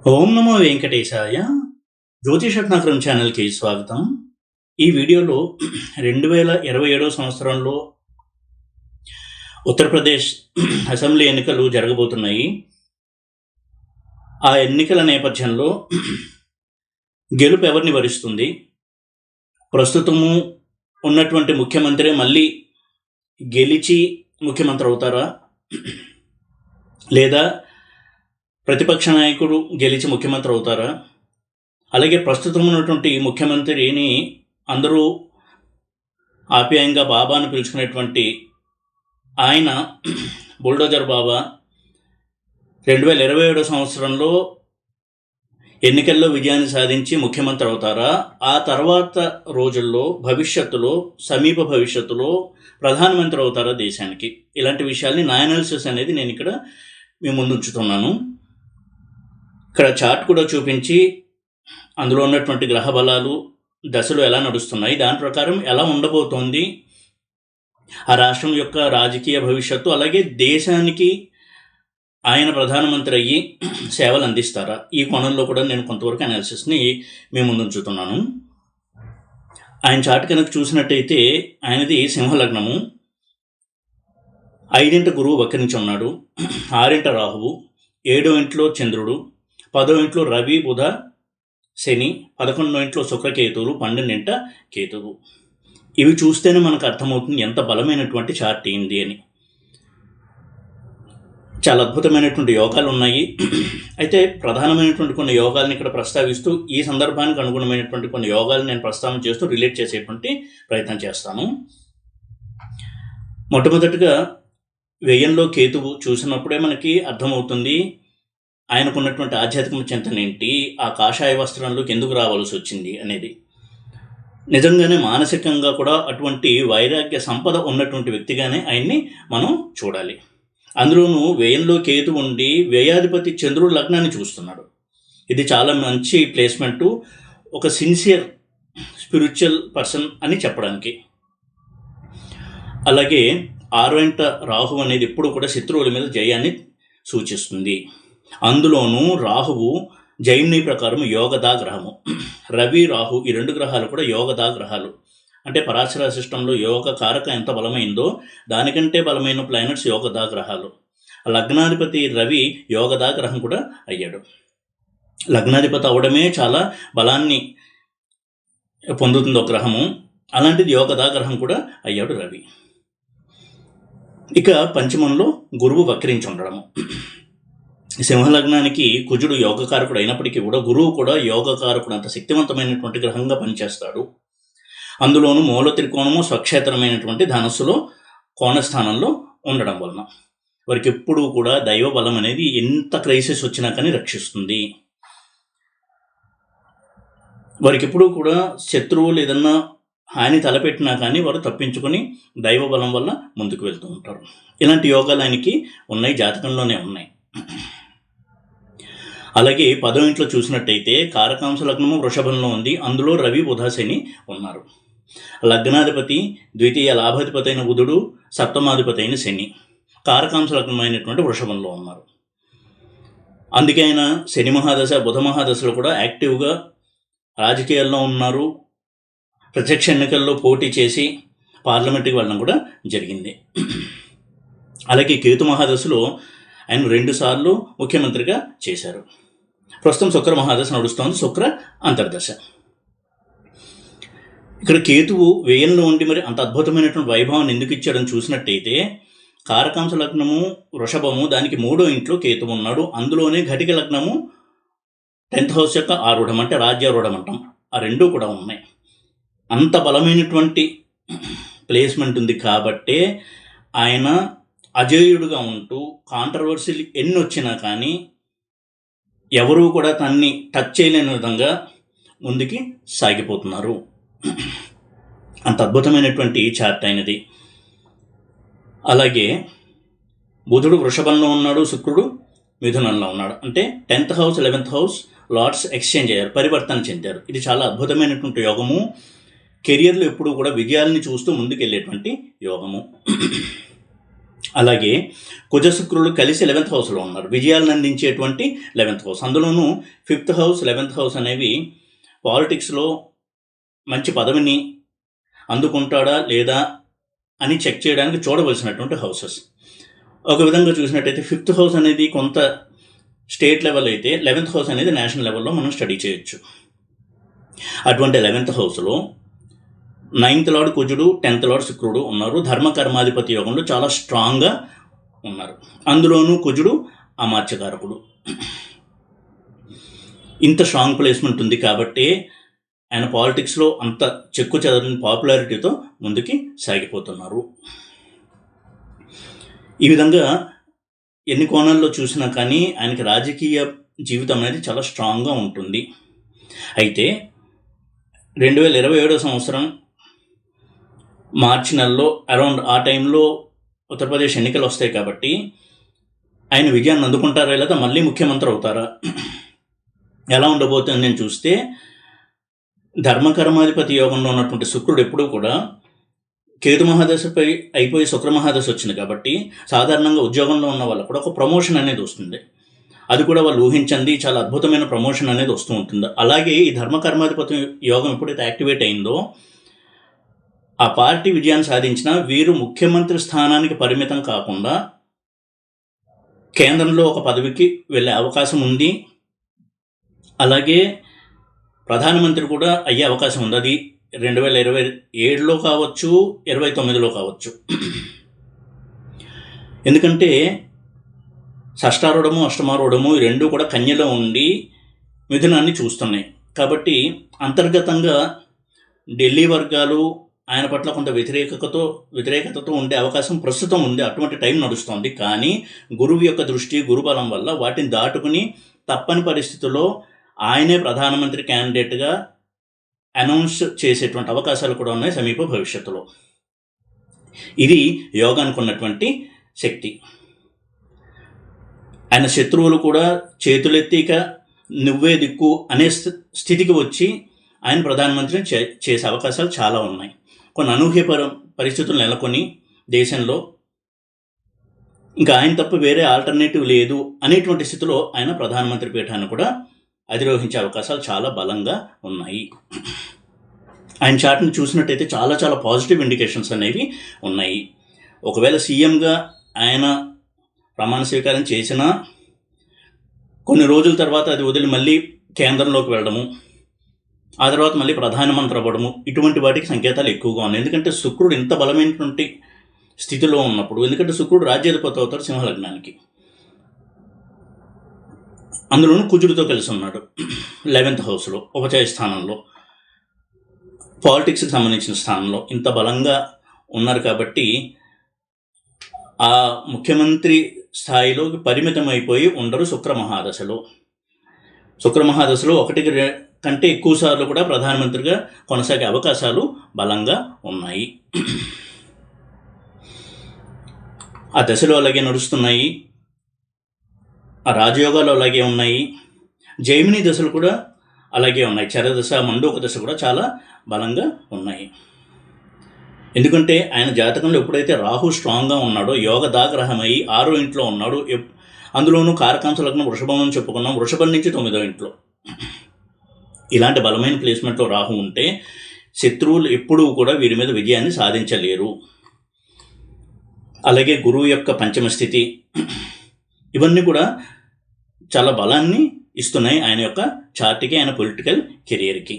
ఓం నమో వెంకటేశాయ. జ్యోతిషరత్నాకరం ఛానల్కి స్వాగతం. ఈ వీడియోలో 2027 సంవత్సరంలో ఉత్తరప్రదేశ్ అసెంబ్లీ ఎన్నికలు జరగబోతున్నాయి. ఆ ఎన్నికల నేపథ్యంలో గెలుపు ఎవరిని వరిస్తుంది, ప్రస్తుతము ఉన్నటువంటి ముఖ్యమంత్రి మళ్ళీ గెలిచి ముఖ్యమంత్రి అవుతారా, లేదా ప్రతిపక్ష నాయకుడు గెలిచి ముఖ్యమంత్రి అవుతారా, అలాగే ప్రస్తుతం ఉన్నటువంటి ముఖ్యమంత్రిని అందరూ ఆప్యాయంగా బాబా అని పిలుచుకునేటువంటి ఆయన బుల్డోజర్ బాబా 2027 సంవత్సరంలో ఎన్నికల్లో విజయాన్ని సాధించి ముఖ్యమంత్రి అవుతారా, ఆ తర్వాత రోజుల్లో భవిష్యత్తులో సమీప భవిష్యత్తులో ప్రధానమంత్రి అవుతారా దేశానికి? ఇలాంటి విషయాల్ని నా అనాలిసిస్ అనేది నేను ఇక్కడ మీ ముందు ఉంచుతున్నాను. ఇక్కడ చార్ట్ కూడా చూపించి అందులో ఉన్నటువంటి గ్రహ బలాలు దశలు ఎలా నడుస్తున్నాయి, దాని ప్రకారం ఎలా ఉండబోతోంది ఆ రాష్ట్రం యొక్క రాజకీయ భవిష్యత్తు, అలాగే దేశానికి ఆయన ప్రధానమంత్రి అయ్యి సేవలు అందిస్తారా, ఈ కోణంలో కూడా నేను కొంతవరకు అనాలిసిస్ని మీ ముందు ఉంచుతున్నాను. ఆయన చార్ట్ కనుక చూసినట్టయితే ఆయనది సింహలగ్నము, 5వ గురువు వక్రించి ఉన్నాడు, 6వ రాహువు, 7వ ఇంట్లో చంద్రుడు, 10వ ఇంట్లో రవి బుధ శని, 11వ ఇంట్లో శుక్రకేతువులు, 12వ కేతువు. ఇవి చూస్తేనే మనకు అర్థమవుతుంది ఎంత బలమైనటువంటి చార్ట్ ఏంది అని. చాలా అద్భుతమైనటువంటి యోగాలు ఉన్నాయి. అయితే ప్రధానమైనటువంటి కొన్ని యోగాలను ఇక్కడ ప్రస్తావిస్తూ ఈ సందర్భానికి అనుగుణమైనటువంటి కొన్ని యోగాలను నేను ప్రస్తావన చేస్తూ రిలేట్ చేసేటువంటి ప్రయత్నం చేస్తాను. మొట్టమొదటిగా వ్యయంలో కేతువు చూసినప్పుడే మనకి అర్థమవుతుంది ఆయనకున్నటువంటి ఆధ్యాత్మిక చింతన ఏంటి, ఆ కాషాయ వస్త్రంలోకి ఎందుకు రావాల్సి వచ్చింది అనేది. నిజంగానే మానసికంగా కూడా అటువంటి వైరాగ్య సంపద ఉన్నటువంటి వ్యక్తిగానే ఆయన్ని మనం చూడాలి. అందులోనూ వ్యయంలో కేతు ఉండి వ్యయాధిపతి చంద్రుడు లగ్నాన్ని చూస్తున్నాడు. ఇది చాలా మంచి ప్లేస్మెంటు, ఒక సిన్సియర్ స్పిరిచువల్ పర్సన్ అని చెప్పడానికి. అలాగే 6వ ఇంట రాహు అనేది ఎప్పుడు కూడా శత్రువుల మీద జయాన్ని సూచిస్తుంది. అందులోనూ రాహువు జైమిని ప్రకారం యోగదా గ్రహము. రవి రాహు ఈ 2 గ్రహాలు కూడా యోగదా గ్రహాలు. అంటే పరాశర సిస్టంలో యోగ కారక ఎంత బలమైందో దానికంటే బలమైన ప్లానెట్స్ యోగదా గ్రహాలు. లగ్నాధిపతి రవి యోగదా గ్రహం కూడా అయ్యాడు. లగ్నాధిపతి అవడమే చాలా బలాన్ని పొందుతుంది ఒక గ్రహము, అలాంటిది యోగదా గ్రహం కూడా అయ్యాడు రవి. ఇక పంచమంలో గురువు వక్రించి ఉండడము. సింహలగ్నానికి కుజుడు యోగకారకుడు అయినప్పటికీ కూడా గురువు కూడా యోగకారకుడు, అంత శక్తివంతమైనటువంటి గ్రహంగా పనిచేస్తాడు. అందులోనూ మూల త్రికోణము స్వక్షేత్రమైనటువంటి ధనస్సులో కోణస్థానంలో ఉండడం వలన వారికి ఎప్పుడూ కూడా దైవ బలం అనేది ఎంత క్రైసిస్ వచ్చినా కానీ రక్షిస్తుంది. వారికి ఎప్పుడూ కూడా శత్రువులు ఏదన్నా హాని తలపెట్టినా కానీ వారు తప్పించుకొని దైవ బలం వల్ల ముందుకు వెళ్తూ ఉంటారు. ఇలాంటి యోగాలు ఆయనకి ఉన్నాయి, జాతకంలోనే ఉన్నాయి. అలాగే 10వ ఇంట్లో చూసినట్టయితే కారకాంశ లగ్నము వృషభంలో ఉంది, అందులో రవి బుధ శని ఉన్నారు. లగ్నాధిపతి ద్వితీయ లాభాధిపతి అయిన బుధుడు, సప్తమాధిపతి అయిన శని కారకాంశ లగ్నమైనటువంటి వృషభంలో ఉన్నారు. అందుకే ఆయన శని మహాదశ బుధ మహాదశలో కూడా యాక్టివ్గా రాజకీయాల్లో ఉన్నారు. ప్రత్యక్ష ఎన్నికల్లో పోటీ చేసి పార్లమెంట్కి వెళ్ళడం కూడా జరిగింది. అలాగే కేతు మహాదశలో ఆయన 2 సార్లు ముఖ్యమంత్రిగా చేశారు. ప్రస్తుతం శుక్ర మహాదశ నడుస్తోంది, శుక్ర అంతర్దశ. ఇక్కడ కేతువు వ్యయంలో ఉండి మరి అంత అద్భుతమైనటువంటి వైభవాన్ని ఎందుకు ఇచ్చాడని చూసినట్టయితే కారకాంశ లగ్నము వృషభము, దానికి 3వ ఇంట్లో కేతువు ఉన్నాడు. అందులోనే ఘటిక లగ్నము 10th హౌస్ యొక్క ఆరూఢం, అంటే రాజ్యారూఢం అంటాం. ఆ 2 కూడా ఉన్నాయి. అంత బలమైనటువంటి ప్లేస్మెంట్ ఉంది కాబట్టే ఆయన అజేయుడుగా ఉంటూ కాంట్రవర్సీలు ఎన్ని వచ్చినా కానీ ఎవరూ కూడా తన్ని టచ్ చేయలేని విధంగా ముందుకి సాగిపోతున్నారు. అంత అద్భుతమైనటువంటి చార్ట్ అయినది. అలాగే బుధుడు వృషభంలో ఉన్నాడు, శుక్రుడు మిథునంలో ఉన్నాడు. అంటే 10th house 11th house Lord's exchange అయ్యారు, పరివర్తన చెందారు. ఇది చాలా అద్భుతమైనటువంటి యోగము. కెరియర్లో ఎప్పుడూ కూడా విజయాలని చూస్తూ ముందుకెళ్ళేటువంటి యోగము. అలాగే కుజ శుక్రులు కలిసి 11th హౌస్లో ఉన్నారు, విజయాలను అందించేటువంటి 11th హౌస్. అందులోనూ 5th హౌస్ 11th హౌస్ అనేవి పాలిటిక్స్లో మంచి పదవిని అందుకుంటాడా లేదా అని చెక్ చేయడానికి చూడవలసినటువంటి హౌసెస్. ఒక విధంగా చూసినట్టయితే 5th హౌస్ అనేది కొంత స్టేట్ లెవెల్ అయితే 11th హౌస్ అనేది నేషనల్ లెవెల్లో మనం స్టడీ చేయొచ్చు. అటువంటి 11th హౌస్లో 9th లార్డ్ కుజుడు, 10th లార్డ్ శుక్రుడు ఉన్నారు. ధర్మకర్మాధిపతి యోగంలో చాలా స్ట్రాంగ్గా ఉన్నారు. అందులోనూ కుజుడు అమాత్యకారకుడు. ఇంత స్ట్రాంగ్ ప్లేస్మెంట్ ఉంది కాబట్టి ఆయన పాలిటిక్స్లో అంత చెక్కు చెదరని పాపులారిటీతో ముందుకి సాగిపోతున్నారు. ఈ విధంగా ఎన్ని కోణాల్లో చూసినా కానీ ఆయనకి రాజకీయ జీవితం అనేది చాలా స్ట్రాంగ్గా ఉంటుంది. అయితే 2027 సంవత్సరం మార్చి నెలలో అరౌండ్ ఆ టైంలో ఉత్తరప్రదేశ్ ఎన్నికలు వస్తాయి కాబట్టి ఆయన విజయాన్ని అందుకుంటారా లేదా మళ్ళీ ముఖ్యమంత్రి అవుతారా, ఎలా ఉండబోతుంది నేను చూస్తే ధర్మకర్మాధిపతి యోగంలో ఉన్నటువంటి శుక్రుడు ఎప్పుడూ కూడా కేతు మహాదశపై అయిపోయి శుక్ర మహాదశ వచ్చింది కాబట్టి సాధారణంగా ఉద్యోగంలో ఉన్న వాళ్ళకు కూడా ఒక ప్రమోషన్ అనేది వస్తుంది. అది కూడా వాళ్ళు ఊహించండి చాలా అద్భుతమైన ప్రమోషన్ అనేది వస్తూ ఉంటుంది. అలాగే ఈ ధర్మకర్మాధిపతి యోగం ఎప్పుడైతే యాక్టివేట్ అయిందో ఆ పార్టీ విజయాన్ని సాధించినా వీరు ముఖ్యమంత్రి స్థానానికి పరిమితం కాకుండా కేంద్రంలో ఒక పదవికి వెళ్ళే అవకాశం ఉంది. అలాగే ప్రధానమంత్రి కూడా అయ్యే అవకాశం ఉంది. అది 2027లో కావచ్చు, 29లో కావచ్చు. ఎందుకంటే షష్టారూఢము అష్టమారూఢము ఈ రెండు కూడా కన్యలో ఉండి మిథునాన్ని చూస్తున్నాయి కాబట్టి అంతర్గతంగా ఢిల్లీ వర్గాలు ఆయన పట్ల కొంత వ్యతిరేకతతో ఉండే అవకాశం ప్రస్తుతం ఉంది. అటువంటి టైం నడుస్తుంది. కానీ గురువు యొక్క దృష్టి, గురుబలం వల్ల వాటిని దాటుకుని తప్పని పరిస్థితుల్లో ఆయనే ప్రధానమంత్రి క్యాండిడేట్గా అనౌన్స్ చేసేటువంటి అవకాశాలు కూడా ఉన్నాయి సమీప భవిష్యత్తులో. ఇది యోగానికి ఉన్నటువంటి శక్తి. ఆయన శత్రువులు కూడా చేతులెత్తిక నువ్వే దిక్కు అనే స్థితికి వచ్చి ఆయన ప్రధానమంత్రిని చేసే అవకాశాలు చాలా ఉన్నాయి. కొన్ని అనూహ్య పరిస్థితులు నెలకొని దేశంలో ఇంకా ఆయన తప్ప వేరే ఆల్టర్నేటివ్ లేదు అనేటువంటి స్థితిలో ఆయన ప్రధానమంత్రి పీఠాన్ని కూడా అధిరోహించే అవకాశాలు చాలా బలంగా ఉన్నాయి. ఆయన చార్ట్ని చూసినట్టయితే చాలా చాలా పాజిటివ్ ఇండికేషన్స్ అనేవి ఉన్నాయి. ఒకవేళ సీఎంగా ఆయన ప్రమాణ స్వీకారం చేసినా కొన్ని రోజుల తర్వాత అది వదిలి మళ్ళీ కేంద్రంలోకి వెళ్ళడము, ఆ తర్వాత మళ్ళీ ప్రధానమంత్రి అవ్వడము, ఇటువంటి వాటికి సంకేతాలు ఎక్కువగా ఉన్నాయి. ఎందుకంటే శుక్రుడు ఇంత బలమైనటువంటి స్థితిలో ఉన్నప్పుడు, ఎందుకంటే శుక్రుడు రాజ్యాధిపతి అవుతాడు సింహలగ్నానికి, అందులోనూ కుజుడితో కలిసి ఉన్నాడు 11th హౌస్లో ఉపచయ స్థానంలో, పాలిటిక్స్కి సంబంధించిన స్థానంలో ఇంత బలంగా ఉన్నారు కాబట్టి ఆ ముఖ్యమంత్రి స్థాయిలో పరిమితం అయిపోయి ఉండరు. శుక్ర మహాదశలో ఒకటికి కంటే ఎక్కువ సార్లు కూడా ప్రధానమంత్రిగా కొనసాగే అవకాశాలు బలంగా ఉన్నాయి. ఆ దశలో అలాగే నడుస్తున్నాయి. ఆ రాజయోగాలు అలాగే ఉన్నాయి. జైమిని దశలు కూడా అలాగే ఉన్నాయి. చరదశ, మండూక దశ కూడా చాలా బలంగా ఉన్నాయి. ఎందుకంటే ఆయన జాతకంలో ఎప్పుడైతే రాహు స్ట్రాంగ్గా ఉన్నాడో, యోగ దాగ్రహమై 6వ ఇంట్లో ఉన్నాడు, అందులోనూ కారకాంశ లగ్నం వృషభం అని చెప్పుకున్నాం, వృషభం నుంచి 9వ ఇంట్లో ఇలాంటి బలమైన ప్లేస్మెంట్లో రాహు ఉంటే శత్రువులు ఎప్పుడూ కూడా వీరి మీద విజయాన్ని సాధించలేరు. అలాగే గురువు యొక్క పంచమ స్థితి, ఇవన్నీ కూడా చాలా బలాన్ని ఇస్తున్నాయి ఆయన యొక్క చార్ట్కి, ఆయన పొలిటికల్ కెరియర్కి.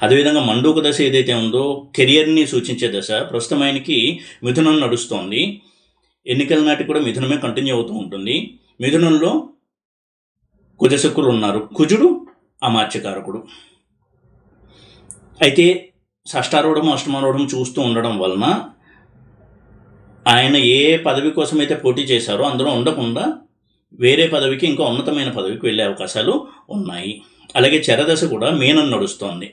అదేవిధంగా మండూక దశ ఏదైతే ఉందో కెరియర్ని సూచించే దశ, ప్రస్తుతం ఆయనకి మిథునం నడుస్తోంది. ఎన్నికల నాటి కూడా మిథునమే కంటిన్యూ అవుతూ ఉంటుంది. మిథునంలో కుజశుక్రులు ఉన్నారు. కుజుడు అమాత్యకారకుడు. అయితే షష్టారూఢము అష్టమారూఢం చూస్తూ ఉండడం వలన ఆయన ఏ పదవి కోసం అయితే పోటీ చేశారో అందులో ఉండకుండా వేరే పదవికి, ఇంకా ఉన్నతమైన పదవికి వెళ్ళే అవకాశాలు ఉన్నాయి. అలాగే చరదశ కూడా మేషం నడుస్తోంది.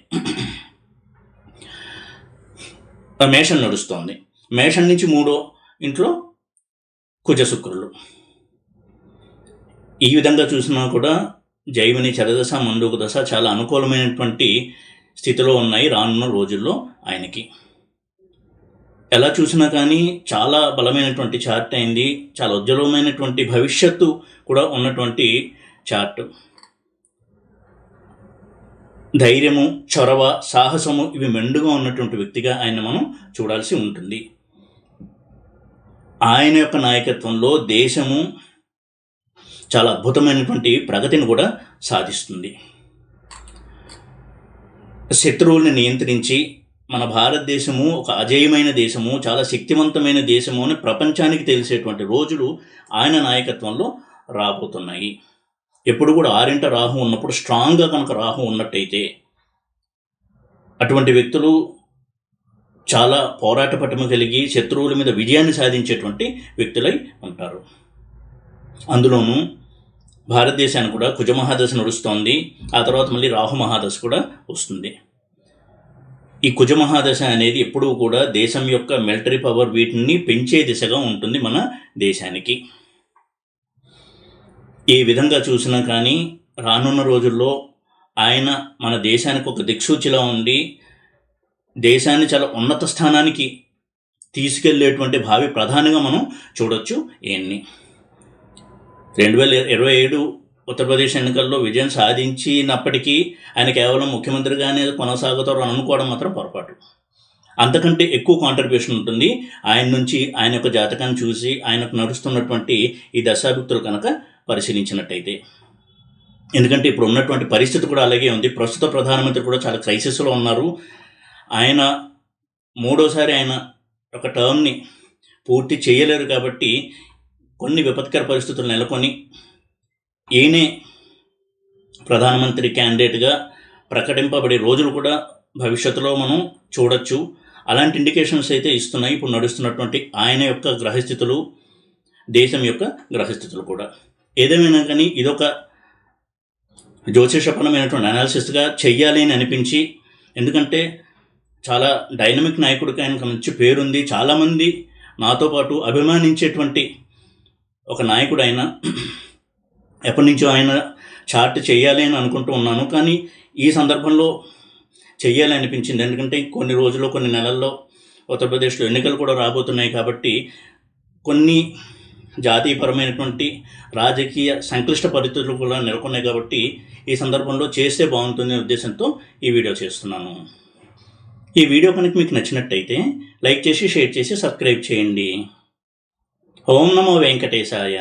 మేషం నుంచి 3వ ఇంట్లో కుజశుక్రులు. ఈ విధంగా చూసినా కూడా జైమిని, చరదశ, మండూక దశ చాలా అనుకూలమైనటువంటి స్థితిలో ఉన్నాయి రానున్న రోజుల్లో ఆయనకి. ఎలా చూసినా కానీ చాలా బలమైనటువంటి చార్ట్ అయింది. చాలా ఉజ్వలమైనటువంటి భవిష్యత్తు కూడా ఉన్నటువంటి చార్ట్. ధైర్యము, చొరవ, సాహసము ఇవి మెండుగా ఉన్నటువంటి వ్యక్తిగా ఆయన మనం చూడాల్సి ఉంటుంది. ఆయన యొక్క నాయకత్వంలో దేశము చాలా అద్భుతమైనటువంటి ప్రగతిని కూడా సాధిస్తుంది. శత్రువుల్ని నియంత్రించి మన భారతదేశము ఒక అజేయమైన దేశము, చాలా శక్తివంతమైన దేశము అని ప్రపంచానికి తెలిసేటువంటి రోజులు ఆయన నాయకత్వంలో రాబోతున్నాయి. ఎప్పుడు కూడా 6 రాహు ఉన్నప్పుడు స్ట్రాంగ్గా కనుక రాహు ఉన్నట్టయితే అటువంటి వ్యక్తులు చాలా పోరాట పటిమ కలిగి శత్రువుల మీద విజయాన్ని సాధించేటువంటి వ్యక్తులై ఉంటారు. అందులోనూ భారతదేశానికి కూడా కుజ మహాదశ నడుస్తోంది. ఆ తర్వాత మళ్ళీ రాహు మహాదశ కూడా వస్తుంది. ఈ కుజ మహాదశ అనేది ఎప్పుడూ కూడా దేశం యొక్క మిలిటరీ పవర్ వీటిని పెంచే దిశగా ఉంటుంది మన దేశానికి. ఏ విధంగా చూసినా కానీ రానున్న రోజుల్లో ఆయన మన దేశానికి ఒక దిక్సూచిలా ఉండి దేశాన్ని చాలా ఉన్నత స్థానానికి తీసుకెళ్లేటువంటి భావి ప్రధానిగా మనం చూడొచ్చు. ఈయన్ని 2027 ఉత్తరప్రదేశ్ ఎన్నికల్లో విజయం సాధించినప్పటికీ ఆయన కేవలం ముఖ్యమంత్రిగానే కొనసాగుతారు అని అనుకోవడం మాత్రం పొరపాటు. అంతకంటే ఎక్కువ కాంట్రిబ్యూషన్ ఉంటుంది ఆయన నుంచి. ఆయన యొక్క జాతకాన్ని చూసి ఆయనకు నడుస్తున్నటువంటి ఈ దశాభుక్తులు కనుక పరిశీలించినట్టయితే. ఎందుకంటే ఇప్పుడు ఉన్నటువంటి పరిస్థితి కూడా అలాగే ఉంది. ప్రస్తుత ప్రధానమంత్రి కూడా చాలా క్రైసిస్లో ఉన్నారు. ఆయన మూడోసారి ఆయన ఒక టర్మ్ని పూర్తి చేయలేరు కాబట్టి కొన్ని విపత్కర పరిస్థితులు నెలకొని ఈయనే ప్రధానమంత్రి క్యాండిడేట్గా ప్రకటింపబడే రోజులు కూడా భవిష్యత్తులో మనం చూడొచ్చు. అలాంటి ఇండికేషన్స్ అయితే ఇస్తున్నాయి ఇప్పుడు నడుస్తున్నటువంటి ఆయన యొక్క గ్రహస్థితులు, దేశం యొక్క గ్రహస్థితులు కూడా. ఏదేమైనా కానీ ఇదొక జ్యోతిషపరమైనటువంటి అనాలిసిస్గా చెయ్యాలి అని అనిపించి, ఎందుకంటే చాలా డైనమిక్ నాయకుడికి ఆయనకు మంచి పేరుంది. చాలామంది నాతో పాటు అభిమానించేటువంటి ఒక నాయకుడు ఆయన. ఎప్పటి నుంచో ఆయన చార్ట్ చేయాలి అని అనుకుంటూ ఉన్నాను, కానీ ఈ సందర్భంలో చెయ్యాలి అనిపించింది. ఎందుకంటే కొన్ని రోజుల్లో కొన్ని నెలల్లో ఉత్తరప్రదేశ్లో ఎన్నికలు కూడా రాబోతున్నాయి కాబట్టి కొన్ని జాతీయపరమైనటువంటి రాజకీయ సంక్లిష్ట పరిస్థితులు కూడా నెలకొన్నాయి కాబట్టి ఈ సందర్భంలో చేస్తే బాగుంటుందనే ఉద్దేశంతో ఈ వీడియో చేస్తున్నాను. ఈ వీడియో కనుక మీకు నచ్చినట్టయితే లైక్ చేసి, షేర్ చేసి, సబ్స్క్రైబ్ చేయండి. ఓం నమో వెంకటేశాయ.